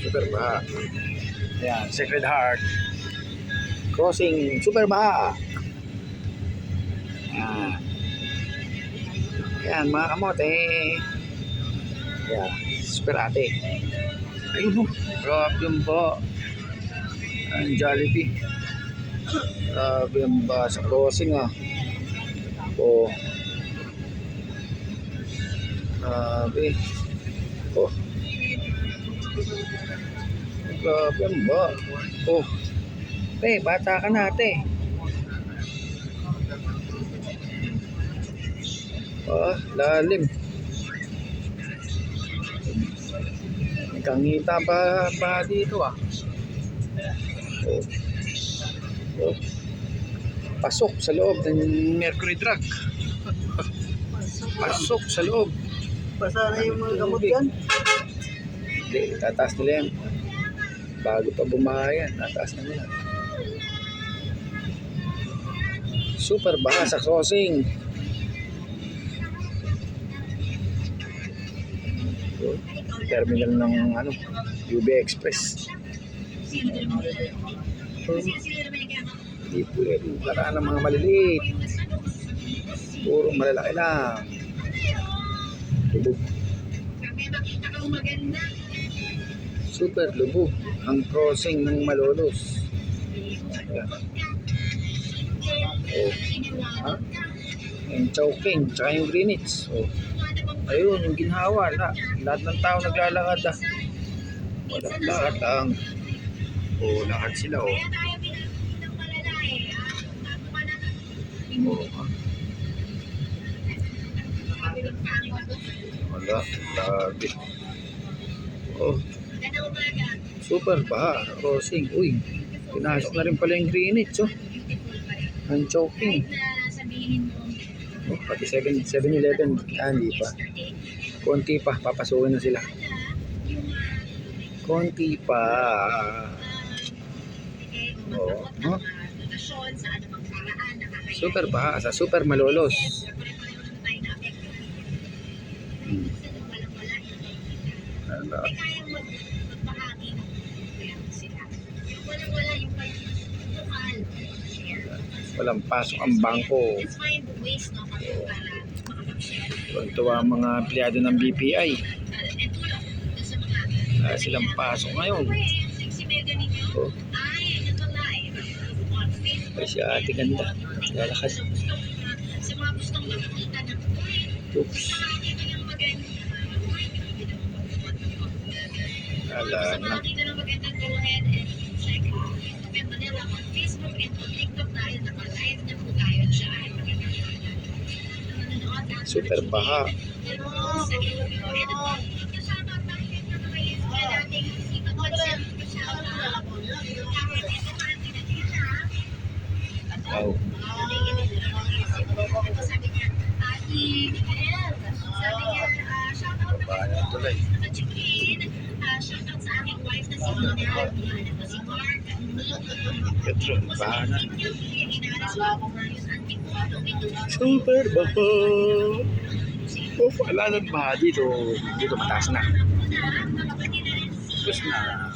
Super baha. Ayan, Sacred Heart. Crossing, super baha. Ayan. Ayan, mga kamote. Ayan, super ate. Ayun, grabe yung ba. Ang Jollibee. Grabe yung ba sa crossing Oh. Grabe. Oh. Grabe yung ba. Oh. Bata ka na ate. Lalim. Kangita pa dito Oh. Oh. Pasok sa loob ng Mercury Drug. Pasok sa loob. Basa na yung mga gamot yan? Hindi, tataas nila yan. Bago pa bumayan, tataas na nila. Super baha sa crossing. Terminal ng UB Express. Hindi pwede. Para ng mga maliliit. Puro malalaki lang. Lubog. Super lubog ang crossing ng Malolos. Ayan. Yung Chowking, tsaka yung Greenwich. Ayun, yung ginhawa. Lahat ng tao naglalakad Walang lakad lang. Lakad sila Wala, lagi. Super baha, crossing. Uy, pinasok na rin pala yung Greenwich ang Chowking. Pati 7-Eleven, hindi pa. Konti pa, papasukin na sila. Konti pa. Super baha sa Super Malolos. Walang pasok ang bangko. Tuwa ang mga empleyado ng BPI. Silang pasok ngayon. Ay, si ate ganda. Lalakad. Oops. Ala na. Super baha. Wow. Bayan tuloy. Petro, bahan na. Super baha. Wala nang baha dito. Dito mataas na. Tapos na.